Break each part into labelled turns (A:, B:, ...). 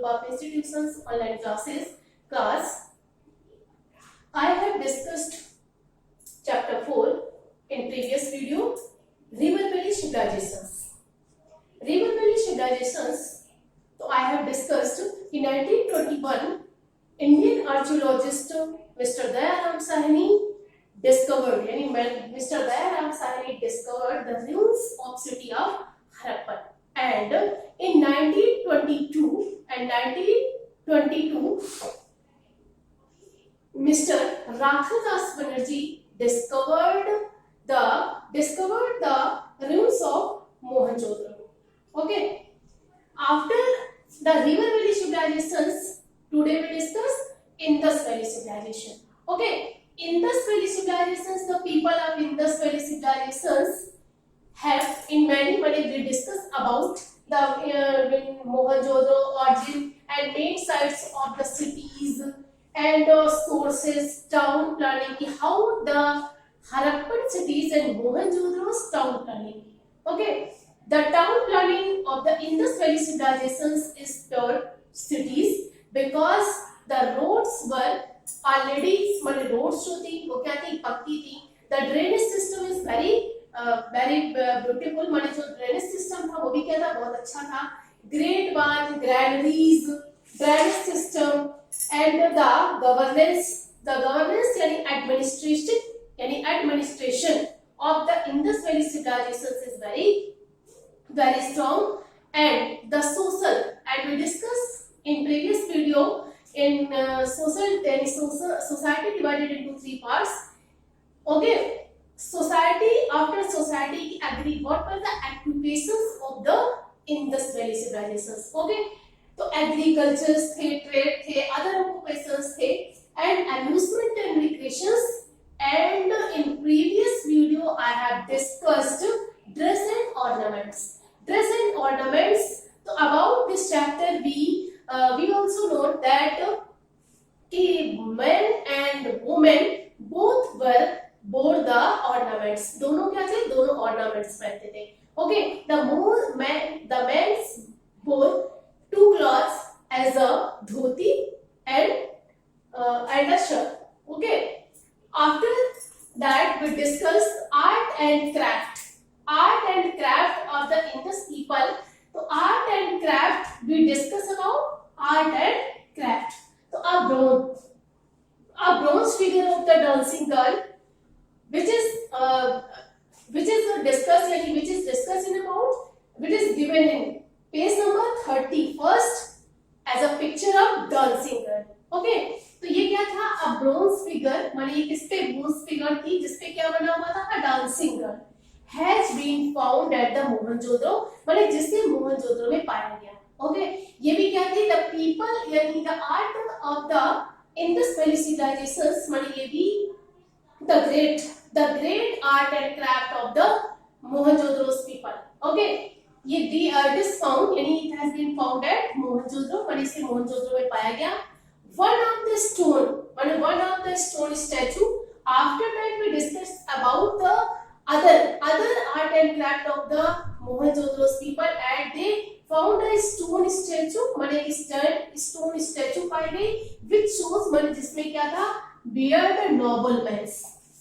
A: Up Institutions online class. I have discussed chapter 4 in previous video, River Valley Civilizations. River Valley Civilizations, so I have discussed in 1921, Indian archaeologist Mr. Dayaram Sahni discovered, Mr. Dayaram Sahni discovered the ruins of city of Harappan. And in 1922 and 1922, Mr. Rakhadas Banerjee discovered the ruins of Mohenjo-daro. Okay. After the River Valley civilizations, today we discuss Indus Valley civilization. Okay. Indus Valley civilizations, the people of Indus Valley civilizations have in many we discuss about the Mohenjo-daro origin and main sites of the cities and sources, town planning, how the Harappan cities and Mohenjo-daro's town planning. Okay, the town planning of the Indus Valley civilizations is pure cities because the roads were already, roads जो थी वो क्या थी, पक्की थी. The drainage system is very beautiful. माने जो drainage system था वो भी क्या था, बहुत अच्छा था. Great bath, granaries, drainage system and the governance यानी administration of the Indus Valley civilizations is very strong. And the social, and we discussed in previous video in society divided into 3 parts. Okay, society, after society agree what were the occupations of the Indus Valley civilizations. Okay, तो agriculture थे, trade थे, other occupations थे, and amusement and recreations. And in previous video I have discussed dress and ornaments. Dress and ornaments. So about this chapter we also know that men and women both wore the ornaments. दोनों क्या थे? दोनों ornaments पहनते थे. Okay, the men wore 2 cloths as a dhoti and a shirt. Okay. After that we discuss art and craft. Art and craft of the Indus people. So art and craft we discuss about art and craft. So a bronze figure of the dancing girl, which is given in page number 31st as a picture of dancing girl. Okay, तो ये क्या था, a bronze figure, माने ये किस पे bronze figure थी जिसपे क्या बना हुआ था, a dancing girl has been found at the Mohenjo-daro, माने जिसे मोहनजोदड़ो में पाया गया. Okay, ये भी क्या थी, the people यानी the art of the Indus Valley civilizations, माने ये भी the great art and craft of the Mohenjo-daro's people. Okay, ये this found यानी it has been found at Mohenjo-daro, माने इसे मोहनजोदड़ो में पाया गया. One of the stone statue. After that we discussed about the other art and craft of the Mohenjo-daro's people, and they found a stone statue, माने stone statue पाई गई, which shows माने जिसमें क्या था, beard noblemen,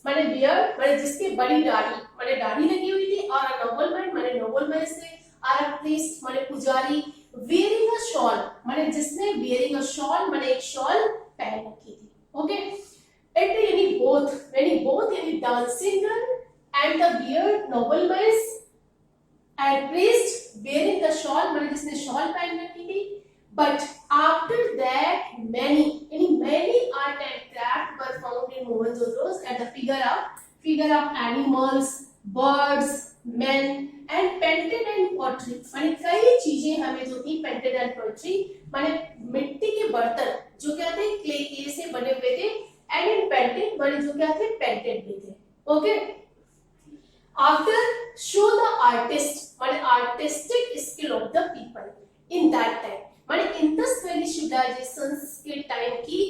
A: माने beard माने जिसके बड़ी दाढ़ी, माने दाढ़ी लगी हुई थी, और a nobleman माने nobleman से, और a priest माने पुजारी, wearing a shawl माने जिसने wearing a shawl माने एक shawl पहन रखी थी. Okay, it यानी both यानी dancing girl and the beard nobleman and priest wearing the shawl माने जिसने shawl पहन रखी थी. But after that many art and craft were found in Mohenjo-daro at the figure of animals, birds, men and painted and pottery. माने कई चीजें हमें जो थी painted and pottery, माने मिट्टी के बर्तन जो क्या थे, क्ले से बने हुए थे, and in painting माने जो क्या थे, painted भी थे. Okay. After show the artist माने artistic skill of the people in that time. माने Indus Valley civilizations के टाइम की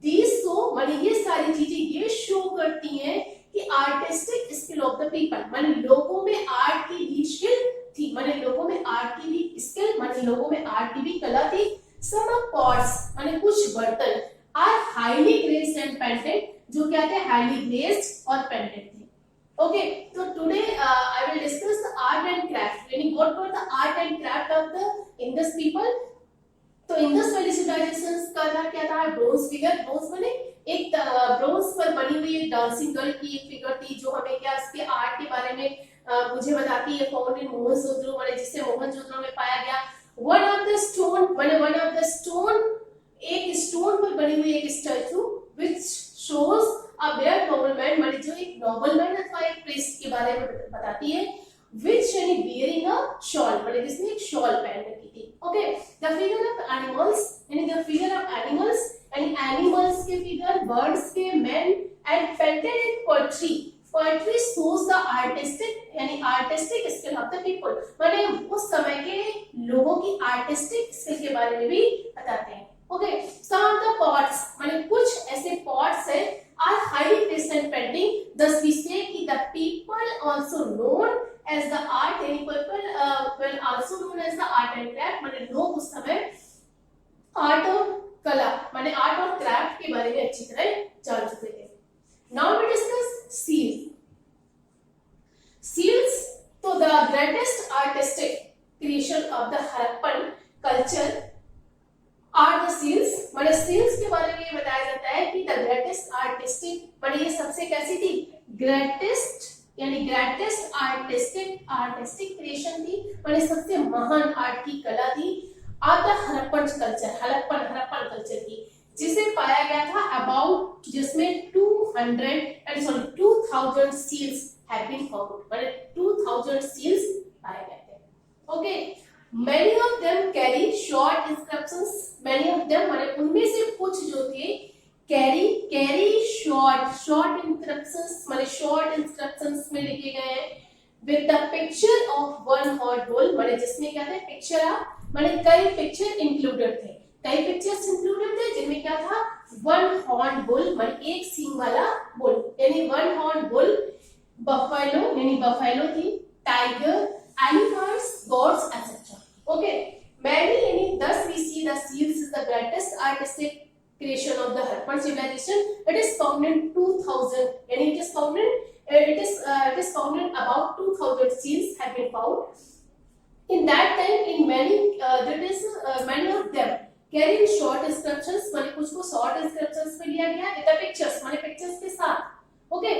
A: these show माने ये सारी चीजें ये शो करती हैं कि artistic skill of the people, माने लोगों में आर्ट की भी स्किल थी, माने लोगों में आर्ट की भी स्किल, माने लोगों में आर्ट की भी कला थी, सम ऑफ पॉट्स माने कुछ बर्तन are highly glazed and painted, जो क्या थे, हाईली ग्लेज्ड और पेंटेड थे। ओके, तो today I will discuss the art and craft, यानी what were the art and craft of the Indus people. तो इंडस वैली सिविलाइजेशंस का था क्या था, ब्रोंज फिगर। ब्रोंज माने एक ब्रोंज पर बनी हुई एक डांसिंग गर्ल की एक फिगर थी, जो हमें क्या इसके आर्ट के बारे में मुझे बताती है, फाउंड इन मोहनजोदड़ो, माने जिसे मोहनजोदड़ो में पाया गया। वन ऑफ द स्टोन, माने वन ऑफ द स्टोन, एक स्टोन पर बनी हुई एक statue which shows a wear nobleman, माने जो एक नोबलमैन अथवा एक प्रिस्ट के बारे में बताती है, which यानी bearing a shawl, माने जिसने एक शॉल पहन रखी थी। Okay, the figure of animals, यानी the figure of animals, यानी animals के फिगर, birds के, men and painted in poetry, poetry shows the artistic, यानी artistic skill of the people, माने उस समय के लोगों की artistic skill के बारे में भी बताते हैं। Okay, some of the pots, माने कुछ ऐसे pots हैं are highly placed and painting, thus we say कि the people also known as the art, any people were also known as the art and craft, माने लोग उस समय art और कला माने आर्ट और क्राफ्ट के बारे में अच्छी तरह जान चुके थे। Now we discuss seal. Seals, तो the greatest artistic creation of the Harappan culture are the seals, माने seals के बारे में ये बताया जाता है कि the greatest artistic, माने ये सबसे कैसी थी, greatest यानी ग्रेटेस्ट आर्टिस्टिक क्रिएशन थी, माने सबसे महान आर्ट की कला थी of the Harappan culture, Harappan culture की, जिसे पाया गया था अबाउट, जिसमें 2000 सील्स हैव बीन फाउंड, माने 2000 सील्स पाए गए थे। Okay, many of them carry short inscriptions, many of them माने उनमें से कुछ जो थे कैरी शॉर्ट इंस्क्रिप्शंस, माने शॉर्ट इंस्क्रिप्शंस में लिखे गए हैं with the picture of one horn bull, माने जिसमें क्या थे, पिक्चर ऑफ, माने कई पिक्चर इंक्लूडेड थे, कई पिक्चर्स इंक्लूडेड थे जिनमें क्या था, वन हॉर्न बुल, माने एक सींग वाला बुल, यानी वन हॉर्न बुल, बफेलो यानी बफेलो थी, tiger, elephants, gods etcetera. Okay, many यानी thus we see the seals is the greatest artistic creation of the Harappan civilization. It is found in 2000, and it is found in about 2000 seals have been found. In that time, in many many of them carrying short inscriptions, माने कुछ को short inscriptions में लिया गया, with the pictures माने pictures के साथ। Okay,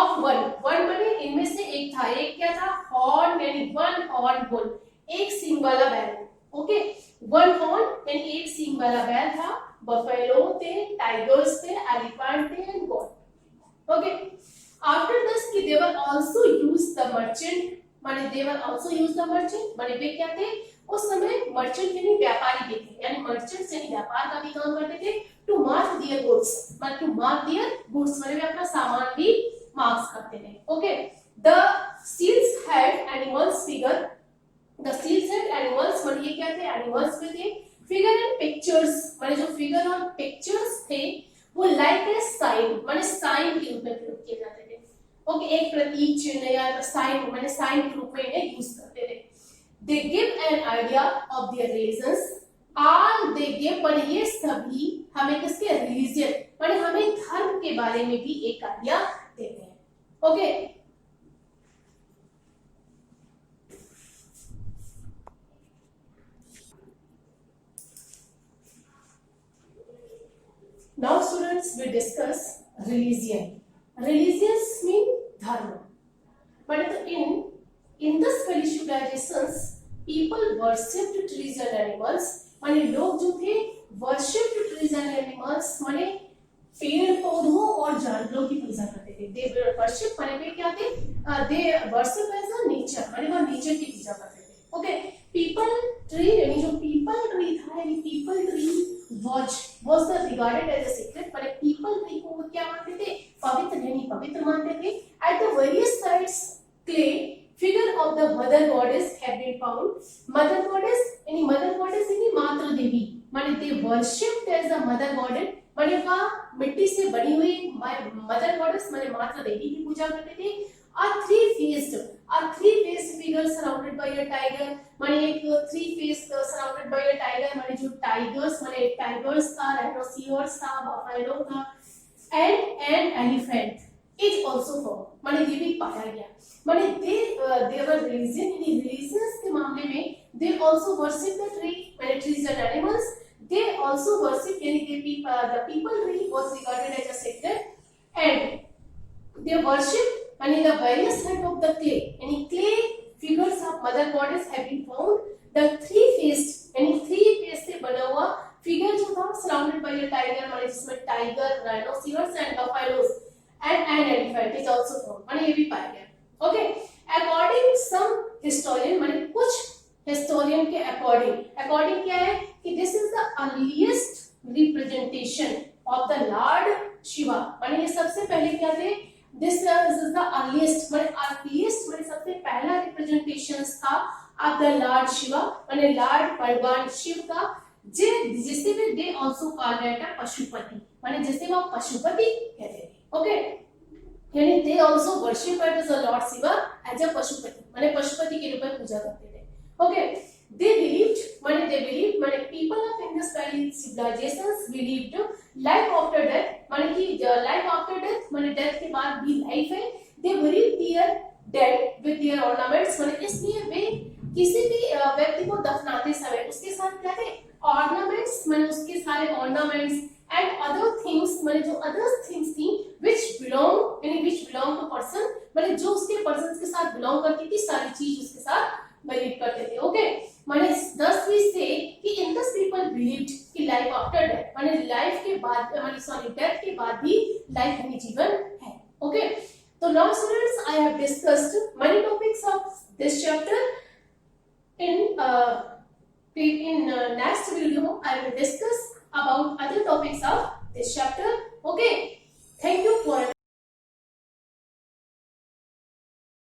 A: of one माने इनमें से एक था, एक क्या था, horn यानी one horn bull, एक सींग वाला बैल। ओके, वन हॉर्न यानी एक सींग वाला बैल था, बफेलो थे, टाइगर्स थे, एलिफेंट थे and god. Okay, after this कि they were also used the merchant, माने they were also used the merchant, माने वे क्या थे, उस समय मर्चेंट यानी व्यापारी भी थे, यानी मर्चेंट्स यानी व्यापार का भी काम करते थे, टू मार्क देयर गुड्स, माने टू मार्क देयर गुड्स माने वे अपना सामान भी मार्क्स करते थे। Okay, the seals had animals figure, the seals had animals, माने ये क्या थे, एनिमल्स में थे, फिगर एंड पिक्चर्स, माने जो फिगर और पिक्चर्स थे वो लाइक ए साइन, माने साइन के रूप में प्रयोग किए जाते थे। ओके, एक प्रतीक चिन्ह या साइन, माने साइन के रूप में इन्हें यूज करते थे। They give an idea of their reasons, all they give, माने ये सभी हमें किसके, रिलीजन माने हमें धर्म के बारे में भी एक आइडिया देते हैं। Okay, now students we discuss religion. Religions mean dharma, but in this Valley civilizations people worshipped trees and animals, माने लोग जो थे worshipped trees and animals, माने पेड़ पौधों और जानवरों की पूजा करते थे। they worship माने वे क्या थे, they worship as a nature, माने वो नेचर की पूजा करते थे। ओके, people tree यानी जो people tree था, यानी people tree was regarded as a sacred, पर people tree को क्या मानते थे, पवित्र यानी पवित्र मानते थे। At the various sites clay figure of the mother goddess have been found, mother goddess यानी मातृ देवी, माने they worshipped as a mother goddess, माने वह मिट्टी से बनी हुई मदर गॉडेस माने मातृ देवी की पूजा करते थे। are three-faced figure surrounded by a tiger. माने एक three-faced surrounded by a tiger, माने जो tigers माने tigers था, rhinoceros था, buffalo था, and an elephant is also found. माने ये भी पाया गया. माने they were religions के मामले में they also worship the tree, माने trees and animals. They also worship, यानी the people tree was regarded as a sacred, and they worship and in the various head of the clay, any clay figures of mother goddess have been found. The three-faced, यानी three-faced से बना हुआ figure जो था surrounded by a tiger, माने जिसमें tiger, rhinoceros and buffaloes and an elephant is also found. माने ये भी पाया गया. Okay, according some historian, माने कुछ historian के according क्या है कि this is the earliest representation of the Lord Shiva. माने ये सबसे पहले क्या थे? This is the earliest माने सबसे पहला representations था of the Lord Shiva, माने Lord भगवान शिव का, जिसे भी they also called it a Pashupati, माने जिसे वो पशुपति कहते थे. Okay, यानी they also worship as a Lord Shiva as a Pashupati, माने पशुपति के रूप में पूजा करते थे. Okay, they believed माने people of Indus Valley civilizations believed life after death, माने कि life after death माने death के बाद भी life है. They buried their dead with their ornaments, माने इसलिए वे किसी भी व्यक्ति को दफनाते समय उसके साथ क्या थे? Ornaments, माने उसके सारे ornaments and other things, माने जो other things थी which belong to person, माने जो उसके persons के साथ belong करती थी सारी चीज उसके साथ believe करते थे. Okay, माने thus we say कि Indus people believed कि life after death, माने life के बाद death के बाद भी life यानी जीवन है. Okay, तो now students I have discussed many topics of this chapter. In next video I will discuss about other topics of this chapter.